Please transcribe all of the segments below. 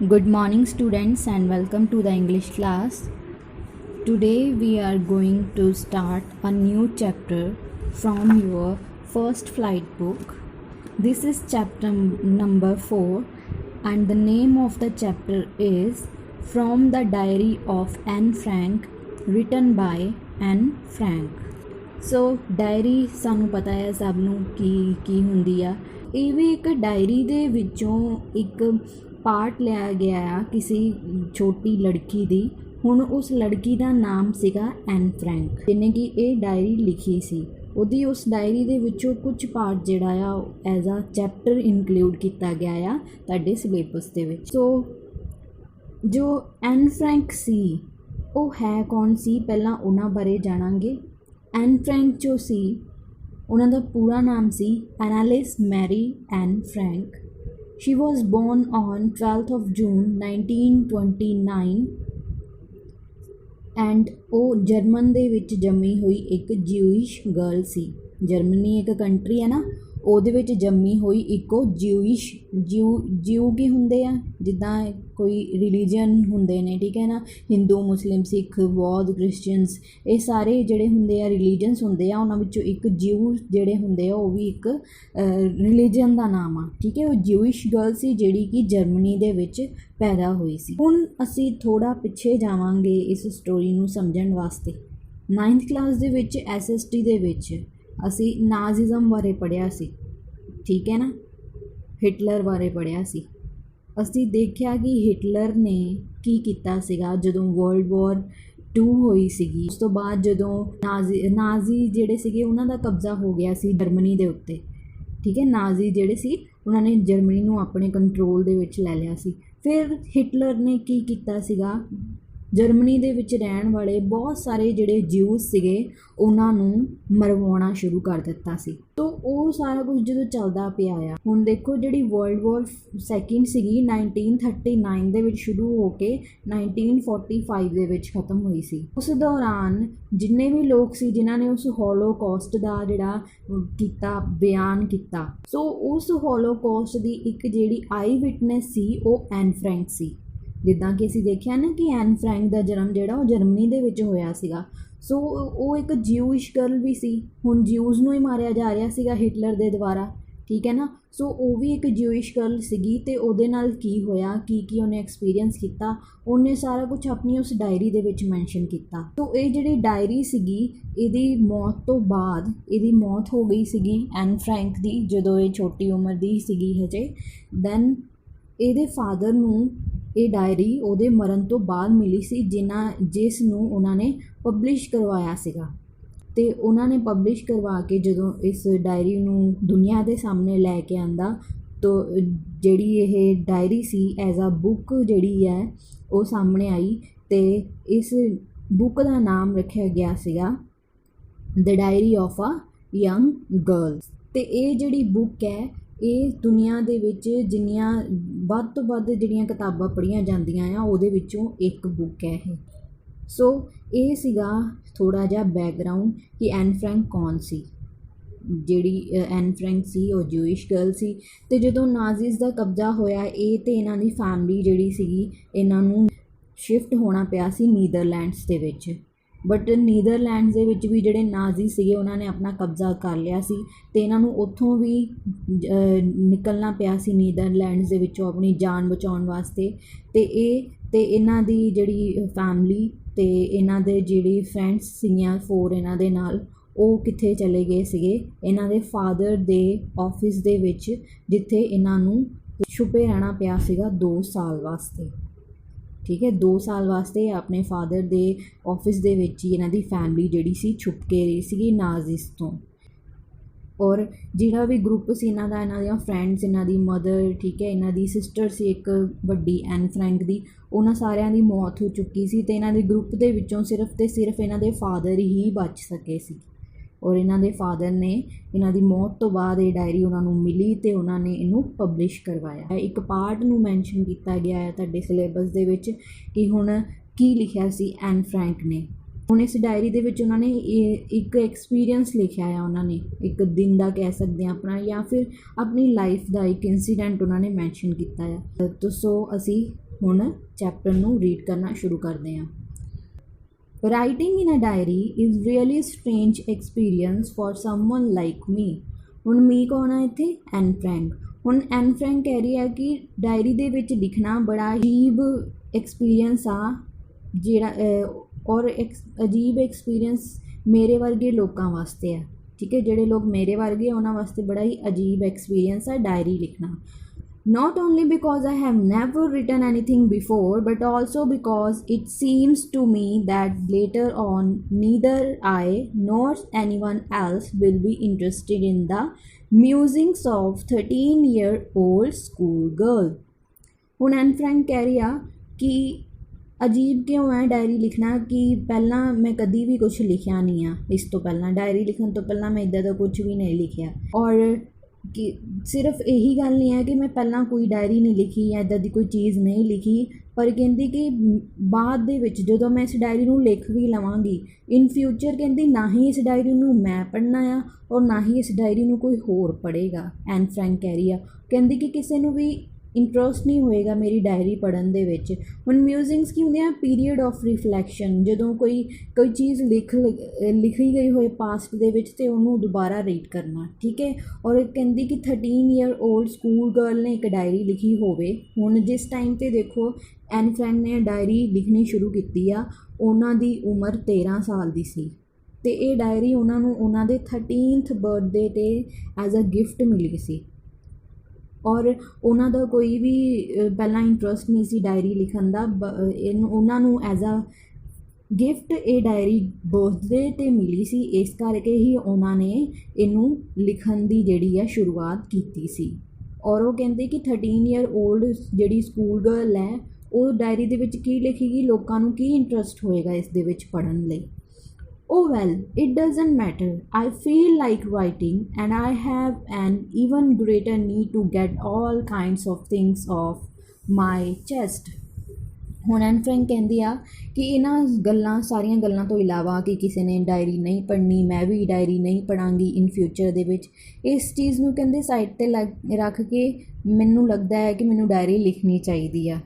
Good morning, students, and welcome to the English class. Today, we are going to start a new chapter from your first flight book. This is chapter number 4, and the name of the chapter is From the Diary of Anne Frank, written by Anne Frank. So diary ਸਾਨੂੰ ਪਤਾ ਹੈ ਸਭ ਨੂੰ ਕੀ ਹੁੰਦੀ ਆ। ਇਹ ਵੀ ਇੱਕ diary ਦੇ ਵਿੱਚੋਂ ਇੱਕ ਪਾਰਟ ਲਿਆ ਗਿਆ ਆ ਕਿਸੇ ਛੋਟੀ ਲੜਕੀ ਦੀ। ਹੁਣ ਉਸ ਲੜਕੀ ਦਾ ਨਾਮ ਸੀਗਾ ਐਨ ਫਰੈਂਕ, ਜਿਹਨੇ ਕਿ ਇਹ ਡਾਇਰੀ ਲਿਖੀ ਸੀ। ਉਹਦੀ ਉਸ ਡਾਇਰੀ ਦੇ ਵਿੱਚੋਂ ਕੁਝ ਪਾਰਟ ਜਿਹੜਾ ਆ ਐਜ਼ ਆ ਚੈਪਟਰ ਇਨਕਲੂਡ ਕੀਤਾ ਗਿਆ ਆ ਤੁਹਾਡੇ ਸਿਲੇਬਸ ਦੇ ਵਿੱਚ। ਸੋ ਜੋ ਐਨ ਫਰੈਂਕ ਸੀ ਉਹ ਹੈ ਕੌਣ ਸੀ, ਪਹਿਲਾਂ ਉਹਨਾਂ ਬਾਰੇ ਜਾਣਾਂਗੇ। ਐਨ ਫਰੈਂਕ ਜੋ ਸੀ ਉਹਨਾਂ ਦਾ ਪੂਰਾ ਨਾਮ ਸੀ Annelies Marie Anne Frank. She was born on 12th of June 1929 and ਉਹ ਜਰਮਨ ਦੇ ਵਿੱਚ ਜੰਮੀ ਹੋਈ ਇੱਕ ਜਿਊਇਸ਼ ਗਰਲ ਸੀ। ਜਰਮਨੀ ਇੱਕ ਕੰਟਰੀ ਹੈ ਨਾ, ਉਹਦੇ ਵਿੱਚ ਜੰਮੀ ਹੋਈ ਇੱਕ ਉਹ ਜਿਊ ਕੀ ਹੁੰਦੇ ਆ, ਜਿੱਦਾਂ ਕੋਈ ਰਿਲੀਜਨ ਹੁੰਦੇ ਨੇ, ਠੀਕ ਹੈ ਨਾ, ਹਿੰਦੂ, ਮੁਸਲਿਮ, ਸਿੱਖ, ਬੌਧ, ਕ੍ਰਿਸਚਨਸ, ਇਹ ਸਾਰੇ ਜਿਹੜੇ ਹੁੰਦੇ ਆ ਰਿਲੀਜਨਸ ਹੁੰਦੇ ਆ। ਉਹਨਾਂ ਵਿੱਚੋਂ ਇੱਕ ਜਿਊ ਜਿਹੜੇ ਹੁੰਦੇ ਆ ਉਹ ਵੀ ਇੱਕ ਰਿਲੀਜਨ ਦਾ ਨਾਮ ਆ, ਠੀਕ ਹੈ। ਉਹ ਜਿਊਇਸ਼ ਗਰਲ ਸੀ ਜਿਹੜੀ ਕਿ ਜਰਮਨੀ ਦੇ ਵਿੱਚ ਪੈਦਾ ਹੋਈ ਸੀ। ਹੁਣ ਅਸੀਂ ਥੋੜ੍ਹਾ ਪਿੱਛੇ ਜਾਵਾਂਗੇ ਇਸ ਸਟੋਰੀ ਨੂੰ ਸਮਝਣ ਵਾਸਤੇ। 9th ਕਲਾਸ ਦੇ ਵਿੱਚ SST ਦੇ ਵਿੱਚ ਅਸੀਂ ਨਾਜ਼ਿਜ਼ਮ ਬਾਰੇ ਪੜ੍ਹਿਆ ਸੀ, ਠੀਕ ਹੈ ਨਾ, ਹਿਟਲਰ ਬਾਰੇ ਪੜ੍ਹਿਆ ਸੀ। ਅਸੀਂ ਦੇਖਿਆ ਕਿ ਹਿਟਲਰ ਨੇ ਕੀ ਕੀਤਾ ਸੀਗਾ ਜਦੋਂ World War II ਹੋਈ ਸੀਗੀ। ਉਸ ਤੋਂ ਬਾਅਦ ਜਦੋਂ ਨਾਜ਼ੀ ਜਿਹੜੇ ਸੀਗੇ ਉਹਨਾਂ ਦਾ ਕਬਜ਼ਾ ਹੋ ਗਿਆ ਸੀ ਜਰਮਨੀ ਦੇ ਉੱਤੇ, ਠੀਕ ਹੈ। ਨਾਜ਼ੀ ਜਿਹੜੇ ਸੀ ਉਹਨਾਂ ਨੇ ਜਰਮਨੀ ਨੂੰ ਆਪਣੇ ਕੰਟਰੋਲ ਦੇ ਵਿੱਚ ਲੈ ਲਿਆ ਸੀ। ਫਿਰ ਹਿਟਲਰ ਨੇ ਕੀ ਕੀਤਾ ਸੀਗਾ, ਜਰਮਨੀ ਦੇ ਵਿੱਚ ਰਹਿਣ ਵਾਲੇ ਬਹੁਤ ਸਾਰੇ ਜਿਹੜੇ ਜਿਊਜ਼ ਸੀਗੇ ਉਹਨਾਂ ਨੂੰ ਮਰਵਾਉਣਾ ਸ਼ੁਰੂ ਕਰ ਦਿੱਤਾ ਸੀ। ਤੋ ਉਹ ਸਾਰਾ ਕੁਝ ਜਦੋਂ ਚੱਲਦਾ ਪਿਆ ਆ, ਹੁਣ ਦੇਖੋ ਜਿਹੜੀ World War II ਸੀਗੀ 1939 ਦੇ ਵਿੱਚ ਸ਼ੁਰੂ ਹੋ ਕੇ 1945 ਦੇ ਵਿੱਚ ਖ਼ਤਮ ਹੋਈ ਸੀ। ਉਸ ਦੌਰਾਨ ਜਿੰਨੇ ਵੀ ਲੋਕ ਸੀ ਜਿਨ੍ਹਾਂ ਨੇ ਉਸ ਹੋਲੋਕੌਸਟ ਦਾ ਜਿਹੜਾ ਕੀਤਾ, ਬਿਆਨ ਕੀਤਾ, ਸੋ ਉਸ ਹੋਲੋਕੌਸਟ ਦੀ ਇੱਕ ਜਿਹੜੀ ਆਈ ਵਿਟਨੈਸ ਸੀ ਉਹ ਐਨ ਫਰੈਂਕ ਸੀ। ਜਿੱਦਾਂ ਕਿ ਅਸੀਂ ਦੇਖਿਆ ਨਾ ਕਿ ਐਨ ਫਰੈਂਕ ਦਾ ਜਨਮ ਜਿਹੜਾ ਉਹ ਜਰਮਨੀ ਦੇ ਵਿੱਚ ਹੋਇਆ ਸੀਗਾ। ਸੋ ਉਹ ਇੱਕ ਜਿਊਇਸ਼ ਗਰਲ ਵੀ ਸੀ। ਹੁਣ ਜਿਊਜ਼ ਨੂੰ ਹੀ ਮਾਰਿਆ ਜਾ ਰਿਹਾ ਸੀਗਾ ਹਿਟਲਰ ਦੇ ਦੁਆਰਾ, ਠੀਕ ਹੈ ਨਾ। ਸੋ ਉਹ ਵੀ ਇੱਕ ਜਿਊਇਸ਼ ਗਰਲ ਸੀਗੀ ਅਤੇ ਉਹਦੇ ਨਾਲ ਕੀ ਹੋਇਆ, ਕੀ ਉਹਨੇ ਐਕਸਪੀਰੀਅੰਸ ਕੀਤਾ, ਉਹਨੇ ਸਾਰਾ ਕੁਛ ਆਪਣੀ ਉਸ ਡਾਇਰੀ ਦੇ ਵਿੱਚ ਮੈਂਸ਼ਨ ਕੀਤਾ। ਸੋ ਇਹ ਜਿਹੜੀ ਡਾਇਰੀ ਸੀਗੀ ਇਹਦੀ ਮੌਤ ਤੋਂ ਬਾਅਦ, ਇਹਦੀ ਮੌਤ ਹੋ ਗਈ ਸੀਗੀ ਐਨ ਫਰੈਂਕ ਦੀ ਜਦੋਂ ਇਹ ਛੋਟੀ ਉਮਰ ਦੀ ਸੀਗੀ ਹਜੇ। ਦੈਨ ਇਹਦੇ ਫਾਦਰ ਨੂੰ ਇਹ ਡਾਇਰੀ ਉਹਦੇ ਮਰਨ ਤੋਂ ਬਾਅਦ ਮਿਲੀ ਸੀ, ਜਿਸ ਨੂੰ ਉਹਨਾਂ ਨੇ ਪਬਲਿਸ਼ ਕਰਵਾਇਆ ਸੀਗਾ। ਅਤੇ ਉਹਨਾਂ ਨੇ ਪਬਲਿਸ਼ ਕਰਵਾ ਕੇ ਜਦੋਂ ਇਸ ਡਾਇਰੀ ਨੂੰ ਦੁਨੀਆ ਦੇ ਸਾਹਮਣੇ ਲੈ ਕੇ ਆਂਦਾ ਤਾਂ ਜਿਹੜੀ ਇਹ ਡਾਇਰੀ ਸੀ ਐਜ਼ ਆ ਬੁੱਕ ਜਿਹੜੀ ਹੈ ਉਹ ਸਾਹਮਣੇ ਆਈ ਅਤੇ ਇਸ ਬੁੱਕ ਦਾ ਨਾਮ ਰੱਖਿਆ ਗਿਆ ਸੀਗਾ the diary of a young girl. ਅਤੇ ਇਹ ਜਿਹੜੀ ਬੁੱਕ ਹੈ ਇਹ ਦੁਨੀਆ ਦੇ ਵਿੱਚ ਜਿੰਨੀਆਂ ਵੱਧ ਤੋਂ ਵੱਧ ਜਿਹੜੀਆਂ ਕਿਤਾਬਾਂ ਪੜ੍ਹੀਆਂ ਜਾਂਦੀਆਂ ਆ ਉਹਦੇ ਵਿੱਚੋਂ ਇੱਕ ਬੁੱਕ ਹੈ ਇਹ। ਸੋ ਇਹ ਸੀਗਾ ਥੋੜ੍ਹਾ ਜਿਹਾ ਬੈਕਗਰਾਊਂਡ ਕਿ ਐਨ ਫਰੈਂਕ ਕੌਣ ਸੀ। ਜਿਹੜੀ ਐਨ ਫਰੈਂਕ ਸੀ ਉਹ ਜਿਊਇਸ਼ ਗਰਲ ਸੀ ਅਤੇ ਜਦੋਂ ਨਾਜ਼ੀਜ਼ ਦਾ ਕਬਜ਼ਾ ਹੋਇਆ ਇਹ ਅਤੇ ਇਹਨਾਂ ਦੀ ਫੈਮਿਲੀ ਜਿਹੜੀ ਸੀਗੀ ਇਹਨਾਂ ਨੂੰ ਸ਼ਿਫਟ ਹੋਣਾ ਪਿਆ ਸੀ ਨੀਦਰਲੈਂਡਸ ਦੇ ਵਿੱਚ। ਬਟ ਨੀਦਰਲੈਂਡਸ ਦੇ ਵਿੱਚ ਵੀ ਜਿਹੜੇ ਨਾਜ਼ੀ ਸੀਗੇ ਉਹਨਾਂ ਨੇ ਆਪਣਾ ਕਬਜ਼ਾ ਕਰ ਲਿਆ ਸੀ ਅਤੇ ਇਹਨਾਂ ਨੂੰ ਉੱਥੋਂ ਵੀ ਨਿਕਲਣਾ ਪਿਆ ਸੀ ਨੀਦਰਲੈਂਡਸ ਦੇ ਵਿੱਚੋਂ ਆਪਣੀ ਜਾਨ ਬਚਾਉਣ ਵਾਸਤੇ। ਅਤੇ ਇਹਨਾਂ ਦੀ ਜਿਹੜੀ ਫੈਮਿਲੀ ਅਤੇ ਇਹਨਾਂ ਦੇ ਜਿਹੜੀ ਫਰੈਂਡਸ ਸੀਗੀਆਂ 4 ਇਹਨਾਂ ਦੇ ਨਾਲ, ਉਹ ਕਿੱਥੇ ਚਲੇ ਗਏ ਸੀਗੇ ਇਹਨਾਂ ਦੇ ਫਾਦਰ ਦੇ ਆਫਿਸ ਦੇ ਵਿੱਚ, ਜਿੱਥੇ ਇਹਨਾਂ ਨੂੰ ਛੁਪੇ ਰਹਿਣਾ ਪਿਆ ਸੀਗਾ 2 ਸਾਲ ਵਾਸਤੇ, ਠੀਕ ਹੈ। 2 ਸਾਲ ਵਾਸਤੇ ਆਪਣੇ ਫਾਦਰ ਦੇ ਆਫਿਸ ਦੇ ਵਿੱਚ ਹੀ ਇਹਨਾਂ ਦੀ ਫੈਮਿਲੀ ਜਿਹੜੀ ਸੀ ਛੁਪ ਕੇ ਰਹੀ ਸੀਗੀ ਨਾਜ਼ੀਜ਼ ਤੋਂ। ਔਰ ਜਿਹੜਾ ਵੀ ਗਰੁੱਪ ਸੀ ਇਹਨਾਂ ਦਾ, ਇਹਨਾਂ ਦੀਆਂ ਫਰੈਂਡਸ, ਇਹਨਾਂ ਦੀ ਮਦਰ, ਠੀਕ ਹੈ, ਇਹਨਾਂ ਦੀ ਸਿਸਟਰ ਸੀ ਇੱਕ ਵੱਡੀ ਐਨ ਫਰੈਂਕ ਦੀ, ਉਹਨਾਂ ਸਾਰਿਆਂ ਦੀ ਮੌਤ ਹੋ ਚੁੱਕੀ ਸੀ ਅਤੇ ਇਹਨਾਂ ਦੇ ਗਰੁੱਪ ਦੇ ਵਿੱਚੋਂ ਸਿਰਫ ਅਤੇ ਸਿਰਫ ਇਹਨਾਂ ਦੇ ਫਾਦਰ ਹੀ ਬਚ ਸਕੇ ਸੀ। ਔਰ ਇਹਨਾਂ ਦੇ ਫਾਦਰ ਨੇ ਇਹਨਾਂ ਦੀ ਮੌਤ ਤੋਂ ਬਾਅਦ ਇਹ ਡਾਇਰੀ ਉਹਨਾਂ ਨੂੰ ਮਿਲੀ ਅਤੇ ਉਹਨਾਂ ਨੇ ਇਹਨੂੰ ਪਬਲਿਸ਼ ਕਰਵਾਇਆ। ਇੱਕ ਪਾਰਟ ਨੂੰ ਮੈਂਸ਼ਨ ਕੀਤਾ ਗਿਆ ਹੈ ਤੁਹਾਡੇ ਸਿਲੇਬਸ ਦੇ ਵਿੱਚ ਕਿ ਹੁਣ ਕੀ ਲਿਖਿਆ ਸੀ ਐਨ ਫਰੈਂਕ ਨੇ। ਹੁਣ ਇਸ ਡਾਇਰੀ ਦੇ ਵਿੱਚ ਉਹਨਾਂ ਨੇ ਇੱਕ ਐਕਸਪੀਰੀਅੰਸ ਲਿਖਿਆ ਆ, ਉਹਨਾਂ ਨੇ ਇੱਕ ਦਿਨ ਦਾ ਕਹਿ ਸਕਦੇ ਹਾਂ ਆਪਣਾ, ਜਾਂ ਫਿਰ ਆਪਣੀ ਲਾਈਫ ਦਾ ਇੱਕ ਇੰਸੀਡੈਂਟ ਉਹਨਾਂ ਨੇ ਮੈਂਸ਼ਨ ਕੀਤਾ ਆ। ਸੋ ਅਸੀਂ ਹੁਣ ਚੈਪਟਰ ਨੂੰ ਰੀਡ ਕਰਨਾ ਸ਼ੁਰੂ ਕਰਦੇ ਹਾਂ। Writing in a diary is really strange experience for someone like me. ਹੁਣ ਮੀ ਕੌਣ ਆ ਇੱਥੇ? Anne Frank. ਹੁਣ ਐਨ ਫਰੈਂਕ ਕਹਿ ਰਹੀ ਹੈ ਕਿ ਡਾਇਰੀ ਦੇ ਵਿੱਚ ਲਿਖਣਾ ਬੜਾ ਅਜੀਬ ਐਕਸਪੀਰੀਅੰਸ ਆ, ਜਿਹੜਾ ਔਰ ਅਜੀਬ ਐਕਸਪੀਰੀਅੰਸ ਮੇਰੇ ਵਰਗੇ ਲੋਕਾਂ ਵਾਸਤੇ ਆ। ਠੀਕ ਹੈ, ਜਿਹੜੇ ਲੋਕ ਮੇਰੇ ਵਰਗੇ ਉਹਨਾਂ ਵਾਸਤੇ ਬੜਾ ਹੀ ਅਜੀਬ ਐਕਸਪੀਰੀਅੰਸ ਆ ਡਾਇਰੀ ਲਿਖਣਾ। Not only because I have never written anything before, but also because it seems to me that later on neither I nor anyone else will be interested in the musings of 13-year-old schoolgirl। ਹੁਣ Anne Frank ਕਹਿ ਰਹੀ ਆ ਕਿ ਅਜੀਬ ਕਿਉਂ ਹੈ diary ਲਿਖਣਾ, ਕਿ ਪਹਿਲਾਂ ਮੈਂ ਕਦੀ ਵੀ ਕੁਛ ਲਿਖਿਆ ਨਹੀਂ ਆ। ਇਸ ਤੋਂ ਪਹਿਲਾਂ ਡਾਇਰੀ ਲਿਖਣ ਤੋਂ ਪਹਿਲਾਂ ਮੈਂ ਇੱਦਾਂ ਦਾ ਕੁਛ ਵੀ ਨਹੀਂ ਲਿਖਿਆ। ਔਰ ਕਿ ਸਿਰਫ ਇਹੀ ਗੱਲ ਨਹੀਂ ਹੈ ਕਿ ਮੈਂ ਪਹਿਲਾਂ ਕੋਈ ਡਾਇਰੀ ਨਹੀਂ ਲਿਖੀ ਜਾਂ ਇੱਦਾਂ ਦੀ ਕੋਈ ਚੀਜ਼ ਨਹੀਂ ਲਿਖੀ, ਪਰ ਕਹਿੰਦੀ ਕਿ ਬਾਅਦ ਦੇ ਵਿੱਚ ਜਦੋਂ ਮੈਂ ਇਸ ਡਾਇਰੀ ਨੂੰ ਲਿਖ ਵੀ ਲਵਾਂਗੀ ਇਨ ਫਿਊਚਰ, ਕਹਿੰਦੀ ਨਾ ਹੀ ਇਸ ਡਾਇਰੀ ਨੂੰ ਮੈਂ ਪੜ੍ਹਨਾ ਆ ਔਰ ਨਾ ਹੀ ਇਸ ਡਾਇਰੀ ਨੂੰ ਕੋਈ ਹੋਰ ਪੜ੍ਹੇਗਾ। ਐਨ ਫਰੈਂਕ ਕਹਿ ਰਹੀ ਆ, ਕਹਿੰਦੀ ਕਿ ਕਿਸੇ ਨੂੰ ਵੀ ਇੰਟਰਸਟ ਨਹੀਂ ਹੋਏਗਾ ਮੇਰੀ ਡਾਇਰੀ ਪੜ੍ਹਨ ਦੇ ਵਿੱਚ। ਹੁਣ ਮਿਊਜ਼ਿੰਗਸ ਕੀ ਹੁੰਦੀਆਂ? ਪੀਰੀਅਡ ਆਫ ਰਿਫਲੈਕਸ਼ਨ, ਜਦੋਂ ਕੋਈ ਚੀਜ਼ ਲਿਖੀ ਗਈ ਹੋਏ ਪਾਸਟ ਦੇ ਵਿੱਚ ਅਤੇ ਉਹਨੂੰ ਦੁਬਾਰਾ ਰੀਡ ਕਰਨਾ। ਠੀਕ ਹੈ, ਔਰ ਕਹਿੰਦੀ ਕਿ 13-year-old ਸਕੂਲ ਗਰਲ ਨੇ ਇੱਕ ਡਾਇਰੀ ਲਿਖੀ ਹੋਵੇ। ਹੁਣ ਜਿਸ ਟਾਈਮ 'ਤੇ ਦੇਖੋ ਐਨ ਫਰੈਂਕ ਨੇ ਡਾਇਰੀ ਲਿਖਣੀ ਸ਼ੁਰੂ ਕੀਤੀ ਆ, ਉਹਨਾਂ ਦੀ ਉਮਰ 13 ਸਾਲ ਦੀ ਸੀ ਅਤੇ ਇਹ ਡਾਇਰੀ ਉਹਨਾਂ ਨੂੰ ਉਹਨਾਂ ਦੇ 13th ਬਰਥਡੇ 'ਤੇ ਐਜ਼ ਅ ਗਿਫਟ ਮਿਲੀ ਸੀ। ਔਰ ਉਹਨਾਂ ਦਾ ਕੋਈ ਵੀ ਪਹਿਲਾਂ ਇੰਟਰਸਟ ਨਹੀਂ ਸੀ ਡਾਇਰੀ ਲਿਖਣ ਦਾ। ਉਹਨਾਂ ਨੂੰ ਐਜ਼ ਅ ਗਿਫਟ ਇਹ ਡਾਇਰੀ ਬਰਥਡੇ 'ਤੇ ਮਿਲੀ ਸੀ, ਇਸ ਕਰਕੇ ਹੀ ਉਹਨਾਂ ਨੇ ਇਹਨੂੰ ਲਿਖਣ ਦੀ ਜਿਹੜੀ ਆ ਸ਼ੁਰੂਆਤ ਕੀਤੀ ਸੀ। ਔਰ ਉਹ ਕਹਿੰਦੇ ਕਿ 13-year-old ਜਿਹੜੀ ਸਕੂਲ ਗਰਲ ਹੈ ਉਹ ਡਾਇਰੀ ਦੇ ਵਿੱਚ ਕੀ ਲਿਖੇਗੀ, ਲੋਕਾਂ ਨੂੰ ਕੀ ਇੰਟਰਸਟ ਹੋਏਗਾ ਇਸ ਦੇ ਵਿੱਚ ਪੜ੍ਹਨ ਲਈ। Oh well, it doesn't matter. I feel like writing and I have an even greater need to get all kinds of things off my chest। ਹੁਣ ਐਨ ਫਰੈਂਕ ਕਹਿੰਦੀ ਆ ਕਿ ਇਹਨਾਂ ਸਾਰੀਆਂ ਗੱਲਾਂ ਤੋਂ ਇਲਾਵਾ ਕਿ ਕਿਸੇ ਨੇ ਡਾਇਰੀ ਨਹੀਂ ਪੜ੍ਹਨੀ, ਮੈਂ ਵੀ ਡਾਇਰੀ ਨਹੀਂ ਪੜ੍ਹਾਂਗੀ ਇਨ ਫਿਊਚਰ ਦੇ ਵਿੱਚ, ਇਸ ਚੀਜ਼ ਨੂੰ ਕਹਿੰਦੇ ਸਾਈਡ 'ਤੇ ਰੱਖ ਕੇ ਮੈਨੂੰ ਲੱਗਦਾ ਹੈ ਕਿ ਮੈਨੂੰ ਡਾਇਰੀ ਲਿਖਣੀ ਚਾਹੀਦੀ ਆ।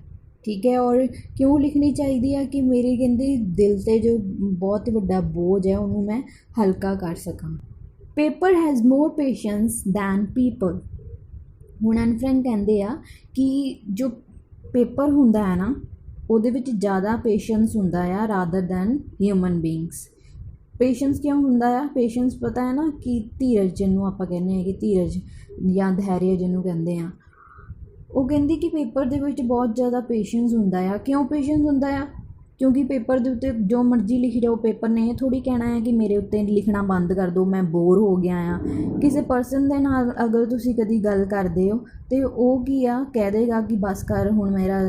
ਠੀਕ ਹੈ, ਔਰ ਕਿਉਂ ਲਿਖਣੀ ਚਾਹੀਦੀ ਆ? ਕਿ ਮੇਰੇ ਕਹਿੰਦੇ ਦਿਲ 'ਤੇ ਜੋ ਬਹੁਤ ਵੱਡਾ ਬੋਝ ਹੈ ਉਹਨੂੰ ਮੈਂ ਹਲਕਾ ਕਰ ਸਕਾਂ। Paper has more patience than people. ਹੁਣ ਐਨ ਫਰੈਂਕ ਕਹਿੰਦੇ ਆ ਕਿ ਜੋ ਪੇਪਰ ਹੁੰਦਾ ਹੈ ਨਾ ਉਹਦੇ ਵਿੱਚ ਜ਼ਿਆਦਾ ਪੇਸ਼ੈਂਸ ਹੁੰਦਾ ਆ rather then human beings. Patience ਕਿਉਂ ਹੁੰਦਾ ਆ? ਪੇਸ਼ੈਂਸ ਪਤਾ ਹੈ ਨਾ ਕਿ ਧੀਰਜ ਜਿਹਨੂੰ ਆਪਾਂ ਕਹਿੰਦੇ ਹਾਂ, ਕਿ ਧੀਰਜ ਜਾਂ ਧੈਰਯ ਜਿਹਨੂੰ ਕਹਿੰਦੇ ਆ। ਉਹ ਕਹਿੰਦੀ ਕਿ ਪੇਪਰ ਦੇ ਵਿੱਚ ਬਹੁਤ ਜ਼ਿਆਦਾ ਪੇਸ਼ੈਂਸ ਹੁੰਦਾ ਆ। ਕਿਉਂ ਪੇਸ਼ੈਂਸ ਹੁੰਦਾ ਆ? ਕਿਉਂਕਿ ਪੇਪਰ ਦੇ ਉੱਤੇ ਜੋ ਮਰਜ਼ੀ ਲਿਖੀ ਜਾਓ, ਪੇਪਰ ਨੇ ਇਹ ਥੋੜ੍ਹੀ ਕਹਿਣਾ ਹੈ ਕਿ ਮੇਰੇ ਉੱਤੇ ਲਿਖਣਾ ਬੰਦ ਕਰ ਦਿਓ, ਮੈਂ ਬੋਰ ਹੋ ਗਿਆ ਆ। ਕਿਸੇ ਪਰਸਨ ਦੇ ਨਾਲ ਅਗਰ ਤੁਸੀਂ ਕਦੀ ਗੱਲ ਕਰਦੇ ਹੋ ਅਤੇ ਉਹ ਕੀ ਆ ਕਹਿ ਦੇਗਾ ਕਿ ਬਸ ਕਰ, ਹੁਣ ਮੇਰਾ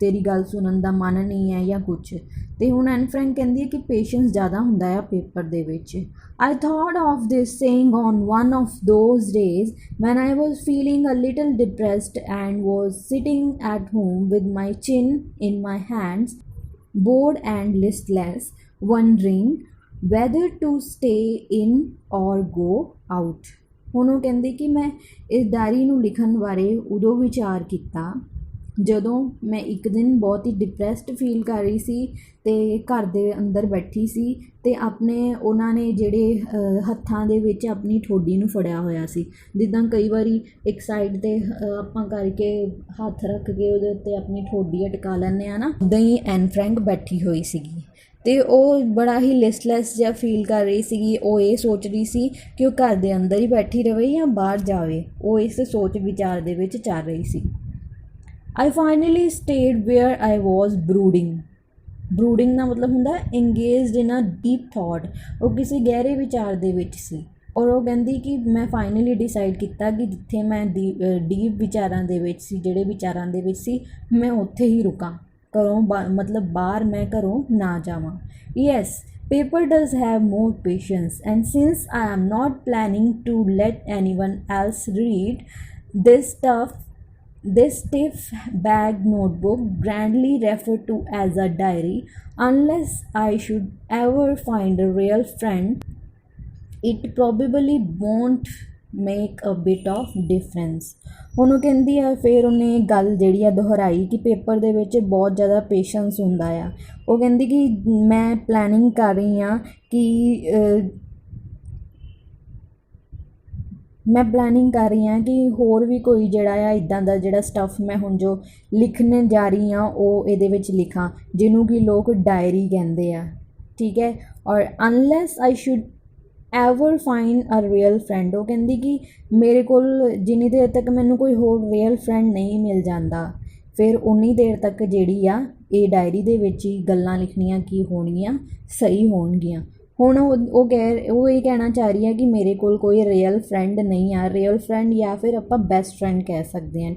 ਤੇਰੀ ਗੱਲ ਸੁਣਨ ਦਾ ਮਨ ਨਹੀਂ ਹੈ ਜਾਂ ਕੁਛ। ਅਤੇ ਹੁਣ ਐਨ ਫਰੈਂਕ ਕਹਿੰਦੀ ਹੈ ਕਿ ਪੇਸ਼ੈਂਸ ਜ਼ਿਆਦਾ ਹੁੰਦਾ ਆ ਪੇਪਰ ਦੇ ਵਿੱਚ। I thought of this saying on one of those days when I was feeling a little depressed and was sitting at home with my chin in my hands, bored and listless, wondering whether to stay in or go out। ਹੁਣ ਉਹ ਕਹਿੰਦੀ ਕਿ ਮੈਂ ਇਸ diary ਨੂੰ ਲਿਖਣ ਬਾਰੇ ਉਦੋਂ ਵਿਚਾਰ ਕੀਤਾ ਜਦੋਂ ਮੈਂ ਇੱਕ ਦਿਨ ਬਹੁਤ ਹੀ ਡਿਪਰੈਸਡ ਫੀਲ ਕਰ ਰਹੀ ਸੀ ਅਤੇ ਘਰ ਦੇ ਅੰਦਰ ਬੈਠੀ ਸੀ ਅਤੇ ਉਹਨਾਂ ਨੇ ਜਿਹੜੇ ਹੱਥਾਂ ਦੇ ਵਿੱਚ ਆਪਣੀ ਠੋਡੀ ਨੂੰ ਫੜਿਆ ਹੋਇਆ ਸੀ। ਜਿੱਦਾਂ ਕਈ ਵਾਰੀ ਇੱਕ ਸਾਈਡ 'ਤੇ ਆਪਾਂ ਕਰਕੇ ਹੱਥ ਰੱਖ ਕੇ ਉਹਦੇ ਉੱਤੇ ਆਪਣੀ ਠੋਡੀ ਅਟਕਾ ਲੈਂਦੇ ਹਾਂ ਨਾ, ਉੱਦਾਂ ਹੀ ਐਨ ਫਰੈਂਕ ਬੈਠੀ ਹੋਈ ਸੀਗੀ ਅਤੇ ਉਹ ਬੜਾ ਹੀ ਲਿਸਟਲੈਸ ਜਿਹਾ ਫੀਲ ਕਰ ਰਹੀ ਸੀਗੀ। ਉਹ ਇਹ ਸੋਚ ਰਹੀ ਸੀ ਕਿ ਉਹ ਘਰ ਦੇ ਅੰਦਰ ਹੀ ਬੈਠੀ ਰਹੇ ਜਾਂ ਬਾਹਰ ਜਾਵੇ। ਉਹ ਇਸ ਸੋਚ ਵਿਚਾਰ ਦੇ ਵਿੱਚ ਚੱਲ ਰਹੀ ਸੀ। I finally stayed where I was brooding। brooding ਦਾ ਮਤਲਬ ਹੁੰਦਾ engaged in a deep thought। ਉਹ ਕਿਸੇ ਗਹਿਰੇ ਵਿਚਾਰ ਦੇ ਵਿੱਚ ਸੀ ਔਰ ਉਹ ਕਹਿੰਦੀ ਕਿ ਮੈਂ ਫਾਈਨਲੀ ਡਿਸਾਈਡ ਕੀਤਾ ਕਿ ਜਿੱਥੇ ਮੈਂ ਡੀਪ ਵਿਚਾਰਾਂ ਦੇ ਵਿੱਚ ਸੀ, ਜਿਹੜੇ ਵਿਚਾਰਾਂ ਦੇ ਵਿੱਚ ਸੀ, ਮੈਂ ਉੱਥੇ ਹੀ ਰੁਕਾਂ, ਘਰੋਂ ਮਤਲਬ ਬਾਹਰ ਮੈਂ ਘਰੋਂ ਨਾ ਜਾਵਾਂ। Yes, paper does have more patience, and since I am not planning to let anyone else read this stiff bag notebook, grandly referred to as a diary, unless I should ever find a real friend, it probably won't make a bit of difference. ਉਹਨੂੰ ਕਹਿੰਦੀ ਆ, ਫਿਰ ਉਹਨੇ ਗੱਲ ਜਿਹੜੀ ਆ ਦੁਹਰਾਈ ਕਿ paper ਦੇ ਵਿੱਚ ਬਹੁਤ ਜ਼ਿਆਦਾ ਪੇਸ਼ੈਂਸ ਹੁੰਦਾ ਆ। ਉਹ ਕਹਿੰਦੀ ਕਿ ਮੈਂ ਪਲੈਨਿੰਗ ਕਰ ਰਹੀ ਹਾਂ ਕਿ ਹੋਰ ਵੀ ਕੋਈ ਜਿਹੜਾ ਆ ਇੱਦਾਂ ਦਾ ਜਿਹੜਾ ਸਟੱਫ ਮੈਂ ਹੁਣ ਜੋ ਲਿਖਣ ਜਾ ਰਹੀ ਹਾਂ ਉਹ ਇਹਦੇ ਵਿੱਚ ਲਿਖਾਂ, ਜਿਹਨੂੰ ਕਿ ਲੋਕ ਡਾਇਰੀ ਕਹਿੰਦੇ ਆ। ਠੀਕ ਹੈ। ਔਰ unless I should ever find a real friend, ਉਹ ਕਹਿੰਦੀ ਕਿ ਮੇਰੇ ਕੋਲ ਜਿੰਨੀ ਦੇਰ ਤੱਕ ਮੈਨੂੰ ਕੋਈ ਹੋਰ ਰੀਅਲ ਫਰੈਂਡ ਨਹੀਂ ਮਿਲ ਜਾਂਦਾ, ਫਿਰ ਉਨੀ ਦੇਰ ਤੱਕ ਜਿਹੜੀ ਆ ਇਹ ਡਾਇਰੀ ਦੇ ਵਿੱਚ ਹੀ ਗੱਲਾਂ ਲਿਖਣੀਆਂ ਕੀ ਹੋਣਗੀਆਂ, ਸਹੀ ਹੋਣਗੀਆਂ। ਹੁਣ ਉਹ ਇਹ ਕਹਿਣਾ ਚਾਹ ਰਹੀ ਹੈ ਕਿ ਮੇਰੇ ਕੋਲ ਕੋਈ ਰੀਅਲ ਫਰੈਂਡ ਨਹੀਂ ਆ। ਰੀਅਲ ਫਰੈਂਡ ਜਾਂ ਫਿਰ ਆਪਾਂ ਬੈਸਟ ਫਰੈਂਡ ਕਹਿ ਸਕਦੇ ਹਾਂ।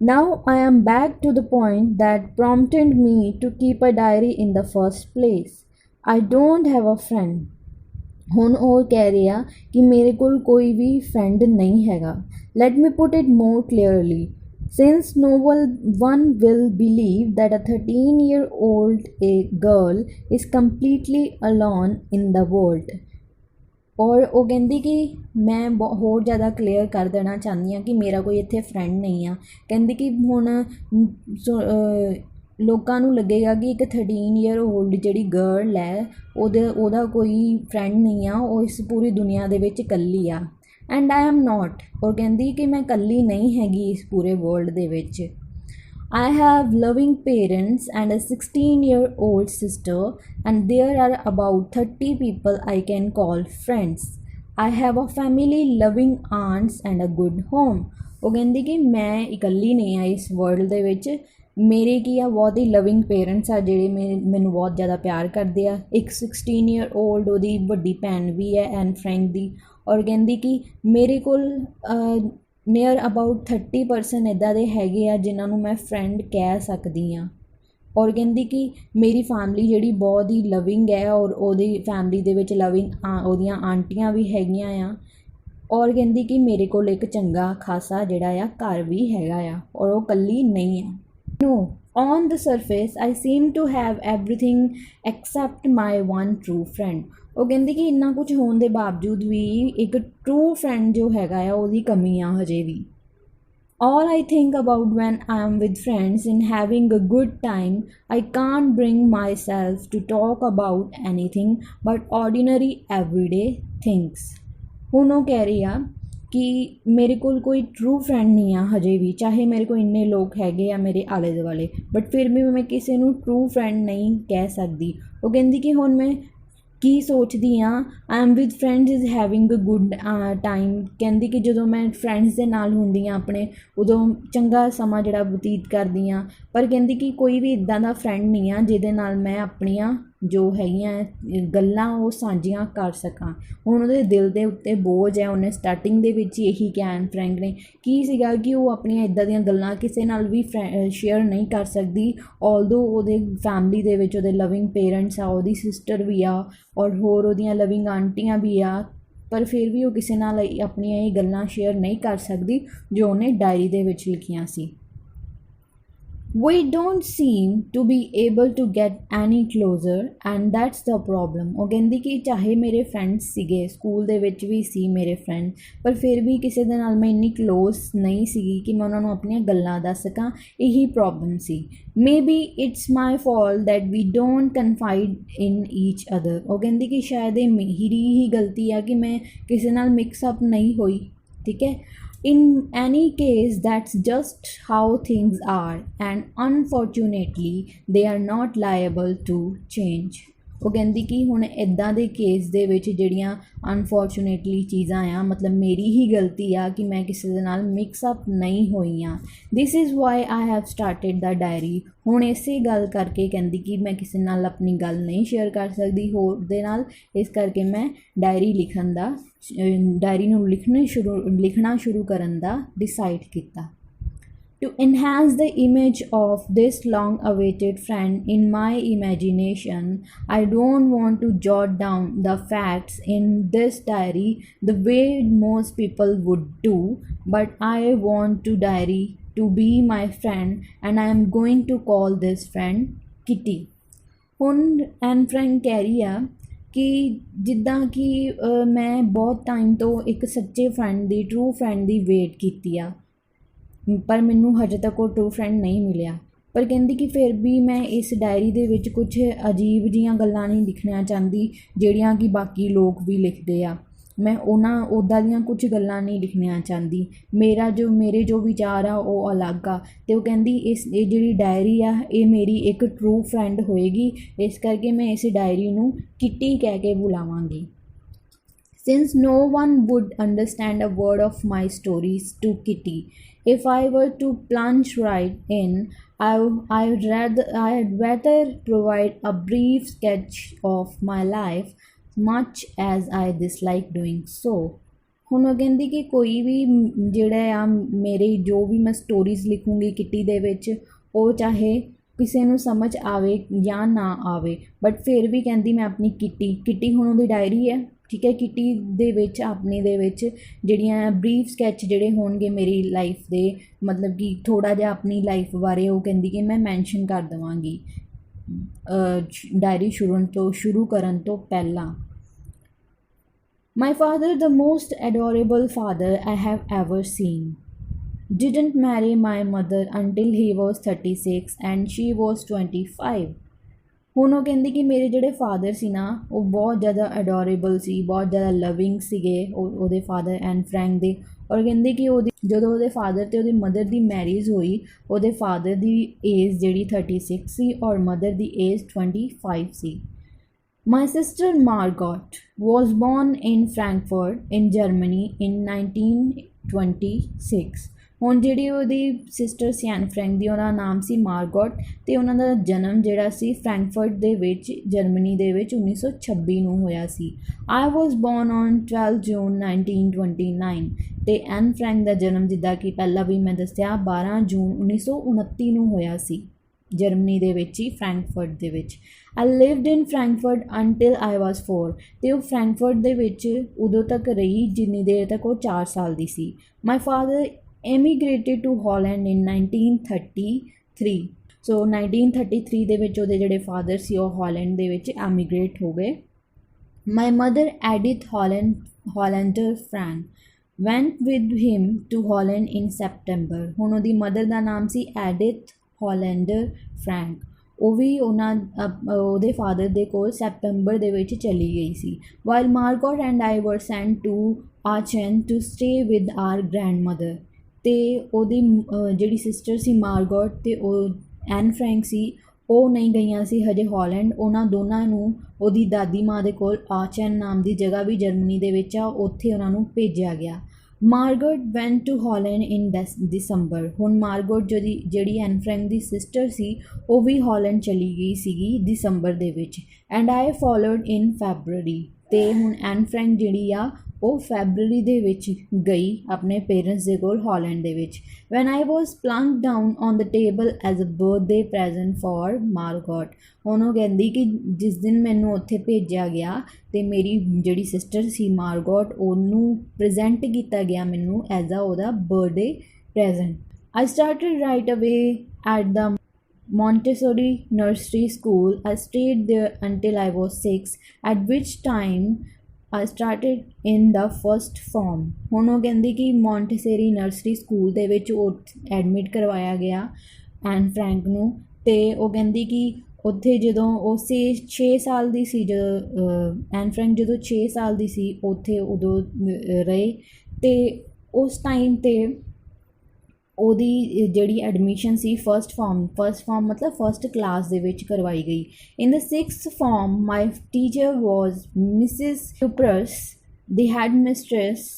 Now I am back to the point that prompted me to keep a diary in the first place. I don't have a friend. ਹੁਣ ਉਹ ਕਹਿ ਰਿਹਾ ਕਿ ਮੇਰੇ ਕੋਲ ਕੋਈ ਵੀ ਫਰੈਂਡ ਨਹੀਂ ਹੈਗਾ। Let me put it more clearly. Since no one will believe that a 13-year-old girl is completely alone in the world. ਔਰ ਉਹ ਕਹਿੰਦੀ ਕਿ ਮੈਂ ਹੋਰ ਜ਼ਿਆਦਾ ਕਲੀਅਰ ਕਰ ਦੇਣਾ ਚਾਹੁੰਦੀ ਹਾਂ ਕਿ ਮੇਰਾ ਕੋਈ ਇੱਥੇ ਫਰੈਂਡ ਨਹੀਂ ਆ। ਕਹਿੰਦੀ ਕਿ ਹੁਣ ਲੋਕਾਂ ਨੂੰ ਲੱਗੇਗਾ ਕਿ ਇੱਕ 13-year-old ਜਿਹੜੀ ਗਰਲ ਹੈ ਉਹਦਾ ਕੋਈ ਫਰੈਂਡ ਨਹੀਂ ਆ, ਉਹ ਇਸ ਪੂਰੀ ਦੁਨੀਆ ਦੇ ਵਿੱਚ ਇਕੱਲੀ ਆ। And I am not. ਉਹ ਕਹਿੰਦੀ ਕਿ ਮੈਂ ਇਕੱਲੀ ਨਹੀਂ ਹੈਗੀ ਇਸ ਪੂਰੇ ਵਰਲਡ ਦੇ ਵਿੱਚ। I have loving parents and a 16-year-old sister, and there are about 30 people I can call friends. I have a family, loving aunts and a good home. ਉਹ ਕਹਿੰਦੀ ਕਿ ਮੈਂ ਇਕੱਲੀ ਨਹੀਂ ਆ ਇਸ ਵਰਲਡ ਦੇ ਵਿੱਚ। ਮੇਰੇ ਕੀ ਆ, ਬਹੁਤ ਹੀ ਲਵਿੰਗ ਪੇਰੈਂਟਸ ਆ ਜਿਹੜੇ ਮੈਨੂੰ ਬਹੁਤ ਜ਼ਿਆਦਾ ਪਿਆਰ ਕਰਦੇ ਆ। ਇੱਕ 16-year-old ਉਹਦੀ ਵੱਡੀ ਭੈਣ ਵੀ ਹੈ ਐਨ ਫਰੈਂਡ ਦੀ। ਔਰ ਕਹਿੰਦੀ ਕਿ ਮੇਰੇ ਕੋਲ ਨੀਅਰ ਅਬਾਊਟ 30% ਇੱਦਾਂ ਦੇ ਹੈਗੇ ਆ ਜਿਨ੍ਹਾਂ ਨੂੰ ਮੈਂ ਫਰੈਂਡ ਕਹਿ ਸਕਦੀ ਹਾਂ। ਔਰ ਕਹਿੰਦੀ ਕਿ ਮੇਰੀ ਫੈਮਿਲੀ ਜਿਹੜੀ ਬਹੁਤ ਹੀ ਲਵਿੰਗ ਹੈ, ਔਰ ਉਹਦੀ ਫੈਮਿਲੀ ਦੇ ਵਿੱਚ ਲਵਿੰਗ ਉਹਦੀਆਂ ਆਂਟੀਆਂ ਵੀ ਹੈਗੀਆਂ ਆ। ਔਰ ਕਹਿੰਦੀ ਕਿ ਮੇਰੇ ਕੋਲ ਇੱਕ ਚੰਗਾ ਖਾਸਾ ਜਿਹੜਾ ਆ ਘਰ ਵੀ ਹੈਗਾ ਆ, ਔਰ ਉਹ ਇਕੱਲੀ ਨਹੀਂ ਹੈ। No, on the surface I seem to have everything except my one true friend. ਉਹ ਕਹਿੰਦੀ ਕਿ ਇੰਨਾ ਕੁਝ ਹੋਣ ਦੇ ਬਾਵਜੂਦ ਵੀ ਇੱਕ ਟਰੂ ਫਰੈਂਡ ਜੋ ਹੈਗਾ ਆ ਉਹਦੀ ਕਮੀ ਆ ਹਜੇ ਵੀ। All I think about when I am with friends in having a good time, I can't bring myself to talk about anything but ordinary everyday things. ਹੁਣ ਉਹ ਕਹਿ ਰਹੀ ਆ ਕਿ ਮੇਰੇ ਕੋਲ ਕੋਈ ਟਰੂ ਫਰੈਂਡ ਨਹੀਂ ਆ ਹਜੇ ਵੀ, ਚਾਹੇ ਮੇਰੇ ਕੋਲ ਇੰਨੇ ਲੋਕ ਹੈਗੇ ਆ ਮੇਰੇ ਆਲੇ ਦੁਆਲੇ, ਬਟ ਫਿਰ ਵੀ ਮੈਂ ਕਿਸੇ ਨੂੰ ਟਰੂ ਫਰੈਂਡ ਨਹੀਂ ਕਹਿ ਸਕਦੀ। ਉਹ ਕਹਿੰਦੀ ਕਿ ਹੁਣ ਮੈਂ ਕੀ ਸੋਚਦੀ ਹਾਂ, I am with friends is having a good time. ਕਹਿੰਦੀ ਕਿ ਜਦੋਂ ਮੈਂ ਫਰੈਂਡਸ ਦੇ ਨਾਲ ਹੁੰਦੀ ਹਾਂ ਆਪਣੇ, ਉਦੋਂ ਚੰਗਾ ਸਮਾਂ ਜਿਹੜਾ ਬਤੀਤ ਕਰਦੀ ਹਾਂ। ਪਰ ਕਹਿੰਦੀ ਕਿ ਕੋਈ ਵੀ ਇੱਦਾਂ ਦਾ ਫਰੈਂਡ ਨਹੀਂ ਆ ਜਿਹਦੇ ਨਾਲ ਮੈਂ ਆਪਣੀਆਂ ਜੋ ਹੈਗੀਆਂ ਗੱਲਾਂ ਉਹ ਸਾਂਝੀਆਂ ਕਰ ਸਕਾਂ। ਹੁਣ ਉਹਦੇ ਦਿਲ ਦੇ ਉੱਤੇ ਬੋਝ ਹੈ। ਉਹਨੇ ਸਟਾਰਟਿੰਗ ਦੇ ਵਿੱਚ ਹੀ ਇਹੀ ਕਿਹਾ ਐਨ ਫਰੈਂਕ ਨੇ ਕੀ ਸੀਗਾ ਕਿ ਉਹ ਆਪਣੀਆਂ ਇੱਦਾਂ ਦੀਆਂ ਗੱਲਾਂ ਕਿਸੇ ਨਾਲ ਵੀ ਸ਼ੇਅਰ ਨਹੀਂ ਕਰ ਸਕਦੀ। ਆਲਦੋ ਉਹਦੇ ਫੈਮਿਲੀ ਦੇ ਵਿੱਚ ਉਹਦੇ ਲਵਿੰਗ ਪੇਰੈਂਟਸ ਆ, ਉਹਦੀ ਸਿਸਟਰ ਵੀ ਆ, ਔਰ ਹੋਰ ਉਹਦੀਆਂ ਲਵਿੰਗ ਆਂਟੀਆਂ ਵੀ ਆ, ਪਰ ਫਿਰ ਵੀ ਉਹ ਕਿਸੇ ਨਾਲ ਆਪਣੀਆਂ ਇਹ ਗੱਲਾਂ ਸ਼ੇਅਰ ਨਹੀਂ ਕਰ ਸਕਦੀ ਜੋ ਉਹਨੇ ਡਾਇਰੀ ਦੇ ਵਿੱਚ ਲਿਖੀਆਂ ਸੀ। We don't seem to be able to get any closer and that's the problem. ਉਹ ਕਹਿੰਦੀ ਕਿ ਚਾਹੇ ਮੇਰੇ ਫਰੈਂਡਸ ਸੀਗੇ, ਸਕੂਲ ਦੇ ਵਿੱਚ ਵੀ ਸੀ ਮੇਰੇ ਫਰੈਂਡ, ਪਰ ਫਿਰ ਵੀ ਕਿਸੇ ਦੇ ਨਾਲ ਮੈਂ ਇੰਨੀ ਕਲੋਜ਼ ਨਹੀਂ ਸੀਗੀ ਕਿ ਮੈਂ ਉਹਨਾਂ ਨੂੰ ਆਪਣੀਆਂ ਗੱਲਾਂ ਦੱਸ ਸਕਾਂ। ਇਹੀ problem C. Maybe it's my fault that we don't confide in each other. ਉਹ ਕਹਿੰਦੀ ਕਿ ਸ਼ਾਇਦ ਇਹ ਮੇਰੀ ਹੀ ਗਲਤੀ ਆ ਕਿ ਮੈਂ ਕਿਸੇ ਨਾਲ ਮਿਕਸ ਅਪ ਨਹੀਂ ਹੋਈ। ਠੀਕ ਹੈ। In any case, that's just how things are, and unfortunately, they are not liable to change. ਉਹ ਕਹਿੰਦੀ ਕਿ ਹੁਣ ਇੱਦਾਂ ਦੇ ਕੇਸ ਦੇ ਵਿੱਚ ਜਿਹੜੀਆਂ ਅਨਫੋਰਚੂਨੇਟਲੀ ਚੀਜ਼ਾਂ ਆ, ਮਤਲਬ ਮੇਰੀ ਹੀ ਗਲਤੀ ਆ ਕਿ ਮੈਂ ਕਿਸੇ ਦੇ ਨਾਲ ਮਿਕਸ ਅਪ ਨਹੀਂ ਹੋਈ ਹਾਂ। This is why I have started the diary. ਹੁਣ ਇਸੇ ਗੱਲ ਕਰਕੇ ਕਹਿੰਦੀ ਕਿ ਮੈਂ ਕਿਸੇ ਨਾਲ ਆਪਣੀ ਗੱਲ ਨਹੀਂ ਸ਼ੇਅਰ ਕਰ ਸਕਦੀ ਹੋਰ ਦੇ ਨਾਲ, ਇਸ ਕਰਕੇ ਮੈਂ ਡਾਇਰੀ ਨੂੰ ਲਿਖਣਾ ਸ਼ੁਰੂ ਕਰਨ ਦਾ ਡਿਸਾਈਡ ਕੀਤਾ। To enhance the image of this long-awaited friend in my imagination, I don't want to jot down the facts in this diary the way most people would do, but I want to diary to be my friend and I am going to call this friend Kitty. ਹੁਣ Anne Frank ਕਹਿ ਰਹੀ ਆ ਕਿ ਜਿੱਦਾਂ ਕਿ ਮੈਂ ਬਹੁਤ time ਤੋਂ ਇੱਕ ਸੱਚੇ ਫਰੈਂਡ ਦੀ, ਟਰੂ ਫਰੈਂਡ ਦੀ ਵੇਟ ਕੀਤੀ ਆ, ਪਰ ਮੈਨੂੰ ਹਜੇ ਤੱਕ ਉਹ ਟਰੂ ਫਰੈਂਡ ਨਹੀਂ ਮਿਲਿਆ। ਪਰ ਕਹਿੰਦੀ ਕਿ ਫਿਰ ਵੀ ਮੈਂ ਇਸ ਡਾਇਰੀ ਦੇ ਵਿੱਚ ਕੁਝ ਅਜੀਬ ਜਿਹੀਆਂ ਗੱਲਾਂ ਨਹੀਂ ਲਿਖਣਾ ਚਾਹੁੰਦੀ ਜਿਹੜੀਆਂ ਕਿ ਬਾਕੀ ਲੋਕ ਵੀ ਲਿਖਦੇ ਆ। ਮੈਂ ਉੱਦਾਂ ਦੀਆਂ ਕੁਝ ਗੱਲਾਂ ਨਹੀਂ ਲਿਖਣੀਆਂ ਚਾਹੁੰਦੀ। ਮੇਰੇ ਜੋ ਵਿਚਾਰ ਆ ਉਹ ਅਲੱਗ ਆ। ਅਤੇ ਉਹ ਕਹਿੰਦੀ ਇਹ ਜਿਹੜੀ ਡਾਇਰੀ ਆ ਇਹ ਮੇਰੀ ਇੱਕ ਟਰੂ ਫਰੈਂਡ ਹੋਏਗੀ, ਇਸ ਕਰਕੇ ਮੈਂ ਇਸ ਡਾਇਰੀ ਨੂੰ ਕਿੱਟੀ ਕਹਿ ਕੇ ਬੁਲਾਵਾਂਗੀ। Since no one would understand a word of my stories to Kitty, if I were to plunge right in, I'd rather provide a brief sketch of my life, much as I dislike doing so. ਹੁਣ ਉਹ ਕਹਿੰਦੀ ਕਿ ਕੋਈ ਵੀ ਜਿਹੜਾ ਆ ਮੇਰੇ ਜੋ ਵੀ ਮੈਂ ਸਟੋਰੀਜ਼ ਲਿਖੂੰਗੀ ਕਿੱਟੀ ਦੇ ਵਿੱਚ, ਉਹ ਚਾਹੇ ਕਿਸੇ ਨੂੰ ਸਮਝ ਆਵੇ ਜਾਂ ਨਾ ਆਵੇ, ਬਟ ਫਿਰ ਵੀ ਕਹਿੰਦੀ ਮੈਂ ਆਪਣੀ ਕਿੱਟੀ ਹੁਣ ਉਹਦੀ ਡਾਇਰੀ ਹੈ, ਠੀਕ ਹੈ। ਕਿੱਟੀ ਦੇ ਵਿੱਚ ਆਪਣੇ ਦੇ ਵਿੱਚ ਜਿਹੜੀਆਂ ਬਰੀਫ ਸਕੈਚ ਜਿਹੜੇ ਹੋਣਗੇ ਮੇਰੀ ਲਾਈਫ ਦੇ, ਮਤਲਬ ਕਿ ਥੋੜ੍ਹਾ ਜਿਹਾ ਆਪਣੀ ਲਾਈਫ ਬਾਰੇ ਉਹ ਕਹਿੰਦੀ ਕਿ ਮੈਂ ਮੈਂਸ਼ਨ ਕਰ ਦੇਵਾਂਗੀ ਡਾਇਰੀ ਸ਼ੁਰੂ ਕਰਨ ਤੋਂ ਪਹਿਲਾਂ। My father, the most adorable father I have ever seen, didn't marry my mother until he was 36 and she was 25. ਹੁਣ ਉਹ ਕਹਿੰਦੀ ਕਿ ਮੇਰੇ ਜਿਹੜੇ ਫਾਦਰ ਸੀ ਨਾ ਉਹ ਬਹੁਤ ਜ਼ਿਆਦਾ ਅਡੋਰੇਬਲ ਸੀ, ਬਹੁਤ ਜ਼ਿਆਦਾ ਲਵਿੰਗ ਸੀਗੇ ਉਹਦੇ ਫਾਦਰ ਐਨ ਫਰੈਂਕ ਦੇ। ਔਰ ਕਹਿੰਦੀ ਕਿ ਜਦੋਂ ਉਹਦੇ ਫਾਦਰ ਅਤੇ ਉਹਦੀ ਮਦਰ ਦੀ ਮੈਰਿਜ ਹੋਈ, ਉਹਦੇ ਫਾਦਰ ਦੀ ਏਜ ਜਿਹੜੀ 36 ਸੀ ਔਰ mother the age 25 C. My sister Margot was born in Frankfurt in Germany in 1926. ਹੁਣ ਜਿਹੜੀ ਉਹਦੀ ਸਿਸਟਰ ਸੀ ਐਨ ਫਰੈਂਕ ਦੀ, ਉਹਦਾ ਨਾਮ ਸੀ ਮਾਰਗੋਟ, ਅਤੇ ਉਹਨਾਂ ਦਾ ਜਨਮ ਜਿਹੜਾ ਸੀ ਫਰੈਂਕਫਰਟ ਦੇ ਵਿੱਚ ਜਰਮਨੀ ਦੇ ਵਿੱਚ 1926 ਨੂੰ ਹੋਇਆ ਸੀ। ਆਈ ਵਾਜ਼ ਬੋਰਨ ਔਨ 12 ਜੂਨ 1929, ਅਤੇ ਐਨ ਫਰੈਂਕ ਦਾ ਜਨਮ ਜਿੱਦਾਂ ਕਿ ਪਹਿਲਾਂ ਵੀ ਮੈਂ ਦੱਸਿਆ 12 ਜੂਨ 1929 ਨੂੰ ਹੋਇਆ ਸੀ ਜਰਮਨੀ ਦੇ ਵਿੱਚ ਹੀ, ਫਰੈਂਕਫਰਟ ਦੇ ਵਿੱਚ। ਆਈ ਲਿਵਡ ਇਨ ਫਰੈਂਕਫਰਟ ਅੰਟਿਲ ਆਈ ਵਾਜ਼ 4, ਅਤੇ ਉਹ ਫਰੈਂਕਫਰਟ ਦੇ ਵਿੱਚ ਉਦੋਂ ਤੱਕ ਰਹੀ ਜਿੰਨੀ ਦੇਰ ਤੱਕ ਉਹ 4 ਸਾਲ ਦੀ ਸੀ। My father emigrated to Holland in 1933, so 1933 ਦੇ ਵਿੱਚ ਉਹਦੇ ਜਿਹੜੇ ਫਾਦਰ ਸੀ ਉਹ ਹਾਲੈਂਡ ਦੇ ਵਿੱਚ ਐਮੀਗ੍ਰੇਟ ਹੋ ਗਏ। My mother Edith Hollander Frank went with him to Holland in September. ਹੁਣ ਉਹਦੀ ਮਦਰ ਦਾ ਨਾਮ ਸੀ ਐਡਿਥ ਹੋਲੈਂਡਰ ਫਰੈਂਕ, ਉਹ ਵੀ ਉਹਦੇ ਫਾਦਰ ਦੇ ਕੋਲ ਸੈਪਟੰਬਰ ਦੇ ਵਿੱਚ ਚਲੀ ਗਈ ਸੀ। While ਮਾਰਗੋਟ and I were sent to Aachen to stay with our grandmother, ਅਤੇ ਉਹਦੀ ਜਿਹੜੀ ਸਿਸਟਰ ਸੀ ਮਾਰਗੋਟ ਅਤੇ ਉਹ ਐਨ ਫਰੈਂਕ ਸੀ, ਉਹ ਨਹੀਂ ਗਈਆਂ ਸੀ ਹਜੇ ਹਾਲੈਂਡ। ਉਹਨਾਂ ਦੋਨਾਂ ਨੂੰ ਉਹਦੀ ਦਾਦੀ ਮਾਂ ਦੇ ਕੋਲ ਆਚਨ ਨਾਮ ਦੀ ਜਗ੍ਹਾ ਵੀ ਜਰਮਨੀ ਦੇ ਵਿੱਚ ਆ, ਉੱਥੇ ਉਹਨਾਂ ਨੂੰ ਭੇਜਿਆ ਗਿਆ। ਮਾਰਗੋਟ ਵੈਂਟ ਟੂ ਹਾਲੈਂਡ ਇਨ ਦਸੰਬਰ। ਹੁਣ ਮਾਰਗੋਟ ਜਿਹੜੀ ਐਨ ਫਰੈਂਕ ਦੀ ਸਿਸਟਰ ਸੀ ਉਹ ਵੀ ਹਾਲੈਂਡ ਚਲੀ ਗਈ ਸੀਗੀ ਦਸੰਬਰ ਦੇ ਵਿੱਚ। And I followed in February, ਅਤੇ ਹੁਣ ਐਨ ਫਰੈਂਕ ਜਿਹੜੀ ਆ ਉਹ ਫੈਬਰਰੀ ਦੇ ਵਿੱਚ ਗਈ ਆਪਣੇ ਪੇਰੈਂਟਸ ਦੇ ਕੋਲ ਹਾਲੈਂਡ ਦੇ ਵਿੱਚ। When I was plunk down on the table as a birthday present for Margot. ਹੁਣ ਉਹ ਕਹਿੰਦੀ ਕਿ ਜਿਸ ਦਿਨ ਮੈਨੂੰ ਉੱਥੇ ਭੇਜਿਆ ਗਿਆ ਅਤੇ ਮੇਰੀ ਜਿਹੜੀ ਸਿਸਟਰ ਸੀ ਮਾਰਗੋਟ, ਉਹਨੂੰ ਪ੍ਰੈਜ਼ੈਂਟ ਕੀਤਾ ਗਿਆ ਮੈਨੂੰ ਐਜ਼ ਆ ਉਹਦਾ ਬਰਥਡੇ ਪ੍ਰੈਜ਼ੈਂਟ। ਆਈ ਸਟਾਰਟਡ ਰਾਈਟ ਅਵੇ at the Montessori nursery school. I stayed there until I was 6, at which time I started in the first form. ਹੁਣ ਉਹ ਕਹਿੰਦੀ ਕਿ ਮੌਂਟੇਸਰੀ ਨਰਸਰੀ ਸਕੂਲ ਦੇ ਵਿੱਚ ਉਹ ਐਡਮਿਟ ਕਰਵਾਇਆ ਗਿਆ ਐਨ ਫਰੈਂਕ ਨੂੰ, ਅਤੇ ਉਹ ਕਹਿੰਦੀ ਕਿ ਉੱਥੇ ਜਦੋਂ ਉਹ 6 ਸਾਲ ਦੀ ਸੀ, ਜਦੋਂ ਐਨ ਫਰੈਂਕ ਜਦੋਂ 6 ਸਾਲ ਦੀ ਸੀ ਉੱਥੇ ਉਦੋਂ ਰਹੇ, ਅਤੇ ਉਸ ਟਾਈਮ 'ਤੇ ਉਹਦੀ ਜਿਹੜੀ ਐਡਮਿਸ਼ਨ ਸੀ ਫਸਟ ਫਾਰਮ ਮਤਲਬ ਫਸਟ ਕਲਾਸ ਦੇ ਵਿੱਚ ਕਰਵਾਈ ਗਈ। ਇਨ ਦ 6th ਫਾਰਮ ਮਾਈ ਟੀਚਰ ਵਾਜ਼ ਮਿਸਿਸ ਕਿਊਪਰਸ, ਦੀ ਹੈਡ ਮਿਸਟਰੈਸ।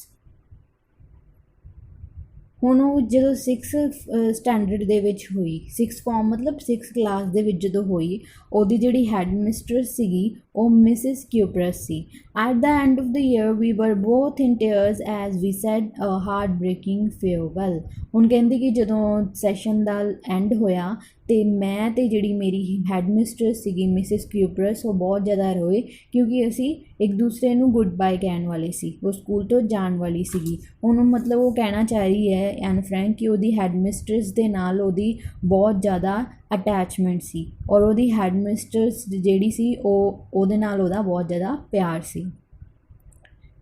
ਹੁਣ ਉਹ ਜਦੋਂ 6th ਸਟੈਂਡਰਡ ਦੇ ਵਿੱਚ ਹੋਈ, 6th ਫਾਰਮ ਮਤਲਬ 6th ਕਲਾਸ ਦੇ ਵਿੱਚ ਜਦੋਂ ਹੋਈ, ਉਹਦੀ ਜਿਹੜੀ ਹੈਡ ਮਿਸਟਰਸ ਸੀਗੀ ਉਹ ਮਿਸਿਸ ਕਿਊਪਰਸ ਸੀ। At the end of the year we were both in tears as we said a heartbreaking farewell. ਹੁਣ ਕਹਿੰਦੀ ਕਿ ਜਦੋਂ ਸੈਸ਼ਨ ਦਾ ਐਂਡ ਹੋਇਆ ਤੇ ਮੈਂ ਤੇ ਜਿਹੜੀ ਮੇਰੀ ਹੈਡ ਮਿਸਟਰਸ ਸੀਗੀ ਮਿਸਿਸ ਕਿਊਪਰਸ, ਉਹ ਬਹੁਤ ਜ਼ਿਆਦਾ ਰੋਏ ਕਿਉਂਕਿ ਅਸੀਂ ਇੱਕ ਦੂਸਰੇ ਨੂੰ ਗੁੱਡ ਬਾਏ ਕਹਿਣ ਵਾਲੇ ਸੀ। ਉਹ ਸਕੂਲ ਤੋਂ ਜਾਣ ਵਾਲੀ ਸੀਗੀ। ਉਹਨੂੰ ਮਤਲਬ ਉਹ ਕਹਿਣਾ ਚਾਹ ਰਹੀ ਹੈ ਐਨ ਫਰੈਂਕ ਕਿ ਉਹਦੀ ਹੈਡ ਮਿਸਟਰਸ ਦੇ ਨਾਲ ਉਹਦੀ ਬਹੁਤ ਜ਼ਿਆਦਾ ਅਟੈਚਮੈਂਟ ਸੀ ਔਰ ਉਹਦੀ ਹੈਡ ਮਿਸਟਰਸ ਜਿਹੜੀ ਸੀ ਉਹਦੇ ਨਾਲ ਉਹਦਾ ਬਹੁਤ ਜ਼ਿਆਦਾ ਪਿਆਰ ਸੀ।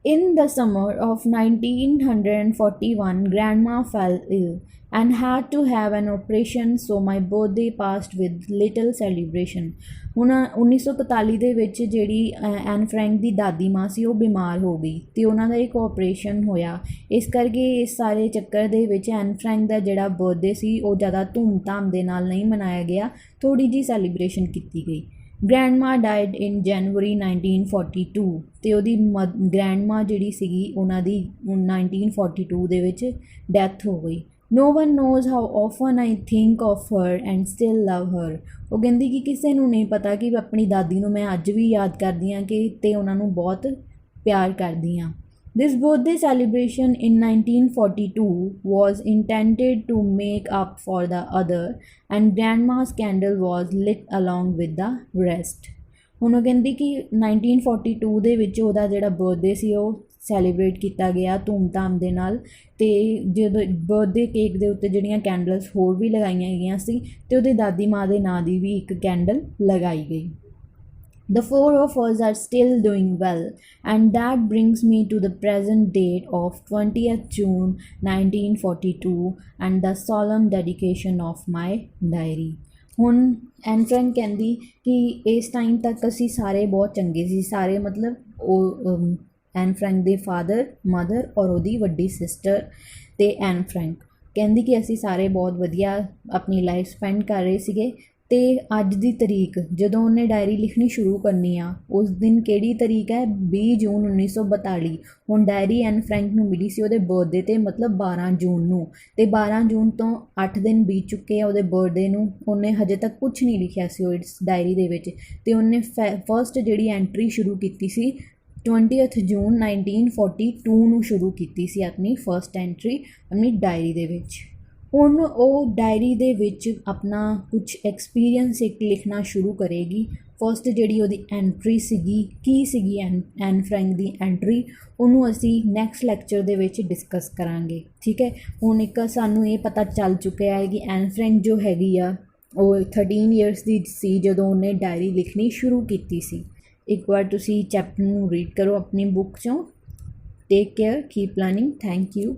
In the summer of 1941, Grandma fell ill and had to have an operation, so my birthday passed with little celebration. ਹੁਣ 1941 ਦੇ ਵਿੱਚ ਜਿਹੜੀ ਐਨ ਫਰੈਂਕ ਦੀ ਦਾਦੀ ਮਾਂ ਸੀ ਉਹ ਬਿਮਾਰ ਹੋ ਗਈ ਅਤੇ ਉਹਨਾਂ ਦਾ ਇੱਕ ਆਪਰੇਸ਼ਨ ਹੋਇਆ। ਇਸ ਕਰਕੇ ਇਸ ਸਾਰੇ ਚੱਕਰ ਦੇ ਵਿੱਚ ਐਨ ਫਰੈਂਕ ਦਾ ਜਿਹੜਾ ਬਰਥਡੇ ਸੀ ਉਹ ਜ਼ਿਆਦਾ ਧੂਮ-ਧਾਮ ਦੇ ਨਾਲ ਨਹੀਂ ਮਨਾਇਆ ਗਿਆ, ਥੋੜ੍ਹੀ ਜਿਹੀ ਸੈਲੀਬ੍ਰੇਸ਼ਨ ਕੀਤੀ ਗਈ। ਗ੍ਰੈਂਡਮਾ ਡਾਇਡ ਇਨ ਜਨਵਰੀ 1942 ਅਤੇ ਉਹਦੀ ਗ੍ਰੈਂਡਮਾ ਜਿਹੜੀ ਸੀਗੀ ਉਹਨਾਂ ਦੀ 1942 ਦੇ ਵਿੱਚ ਡੈਥ ਹੋ ਗਈ। No one knows how often I think of her and still love her. ਉਹ ਕਹਿੰਦੀ ਕਿ ਕਿਸੇ ਨੂੰ ਨਹੀਂ ਪਤਾ ਕਿ ਆਪਣੀ ਦਾਦੀ ਨੂੰ ਮੈਂ ਅੱਜ ਵੀ ਯਾਦ ਕਰਦੀ ਹਾਂ ਕਿ ਅਤੇ ਉਹਨਾਂ ਨੂੰ ਬਹੁਤ ਪਿਆਰ ਕਰਦੀ ਹਾਂ। This birthday celebration in 1942 was intended to make up for the other, and Grandma's candle was lit along with the rest. ਹੁਣ ਉਹ ਕਹਿੰਦੀ ਕਿ 1942 ਦੇ ਵਿੱਚ ਉਹਦਾ ਜਿਹੜਾ ਬਰਥਡੇ ਸੀ ਉਹ ਸੈਲੀਬ੍ਰੇਟ ਕੀਤਾ ਗਿਆ ਧੂਮ-ਧਾਮ ਦੇ ਨਾਲ ਅਤੇ ਜਦੋਂ ਬਰਥਡੇ ਕੇਕ ਦੇ ਉੱਤੇ ਜਿਹੜੀਆਂ ਕੈਂਡਲਸ ਹੋਰ ਵੀ ਲਗਾਈਆਂ ਗਈਆਂ ਸੀ ਅਤੇ ਉਹਦੇ ਦਾਦੀ ਮਾਂ ਦੇ ਨਾਂ ਦੀ ਵੀ ਇੱਕ ਕੈਂਡਲ ਲਗਾਈ ਗਈ। The four of us are still doing well, and that brings me to the present date of 20th June 1942 and the solemn dedication of my diary. ਹੁਣ ਐਨ ਫਰੈਂਕ ਕਹਿੰਦੀ ਕਿ ਇਸ ਟਾਈਮ ਤੱਕ ਅਸੀਂ ਸਾਰੇ ਬਹੁਤ ਚੰਗੇ ਸੀ, ਸਾਰੇ ਮਤਲਬ ਉਹ ਐਨ ਫਰੈਂਕ ਦੇ ਫਾਦਰ, ਮਦਰ ਔਰ ਉਹਦੀ ਵੱਡੀ ਸਿਸਟਰ ਅਤੇ ਐਨ ਫਰੈਂਕ ਕਹਿੰਦੀ ਕਿ ਅਸੀਂ ਸਾਰੇ ਬਹੁਤ ਵਧੀਆ ਆਪਣੀ ਲਾਈਫ ਸਪੈਂਡ ਕਰ ਰਹੇ ਸੀਗੇ। ਅਤੇ ਅੱਜ ਦੀ ਤਰੀਕ ਜਦੋਂ ਉਹਨੇ ਡਾਇਰੀ ਲਿਖਣੀ ਸ਼ੁਰੂ ਕਰਨੀ ਆ ਉਸ ਦਿਨ ਕਿਹੜੀ ਤਰੀਕ ਹੈ 20 ਜੂਨ 1942। ਹੁਣ ਡਾਇਰੀ ਐਨ ਫਰੈਂਕ ਨੂੰ ਮਿਲੀ ਸੀ ਉਹਦੇ ਬਰਥਡੇ 'ਤੇ ਮਤਲਬ 12 ਜੂਨ ਨੂੰ ਅਤੇ 12 ਜੂਨ ਤੋਂ 8 ਦਿਨ ਬੀਤ ਚੁੱਕੇ ਆ ਉਹਦੇ ਬਰਥਡੇ ਨੂੰ। ਉਹਨੇ ਹਜੇ ਤੱਕ ਕੁਛ ਨਹੀਂ ਲਿਖਿਆ ਸੀ ਉਹ ਇਸ ਡਾਇਰੀ ਦੇ ਵਿੱਚ ਅਤੇ ਉਹਨੇ ਫਸਟ ਜਿਹੜੀ ਐਂਟਰੀ ਸ਼ੁਰੂ ਕੀਤੀ ਸੀ 20th ਜੂਨ 1942 ਨੂੰ ਸ਼ੁਰੂ ਕੀਤੀ ਸੀ ਆਪਣੀ ਫਸਟ ਐਂਟਰੀ ਆਪਣੀ ਡਾਇਰੀ ਦੇ ਵਿੱਚ। ਹੁਣ ਉਹ ਡਾਇਰੀ ਦੇ ਵਿੱਚ ਆਪਣਾ ਕੁਛ ਐਕਸਪੀਰੀਅੰਸ ਇੱਕ ਲਿਖਣਾ ਸ਼ੁਰੂ ਕਰੇਗੀ। ਫਸਟ ਜਿਹੜੀ ਉਹਦੀ ਐਂਟਰੀ ਸੀਗੀ ਕੀ ਸੀਗੀ ਐਨ ਫਰੈਂਕ ਦੀ ਐਂਟਰੀ, ਉਹਨੂੰ ਅਸੀਂ ਨੈਕਸਟ ਲੈਕਚਰ ਦੇ ਵਿੱਚ ਡਿਸਕਸ ਕਰਾਂਗੇ। ਠੀਕ ਹੈ, ਹੁਣ ਇੱਕ ਸਾਨੂੰ ਇਹ ਪਤਾ ਚੱਲ ਚੁੱਕਿਆ ਹੈ ਕਿ ਐਨ ਫਰੈਂਕ ਜੋ ਹੈਗੀ ਆ ਉਹ 13 ਇਅਰਸ ਦੀ ਸੀ ਜਦੋਂ ਉਹਨੇ ਡਾਇਰੀ ਲਿਖਣੀ ਸ਼ੁਰੂ ਕੀਤੀ ਸੀ। ਇੱਕ ਵਾਰ ਤੁਸੀਂ ਚੈਪਟਰ ਨੂੰ ਰੀਡ ਕਰੋ ਆਪਣੀ ਬੁੱਕ 'ਚੋਂ। Take care, keep learning, thank you.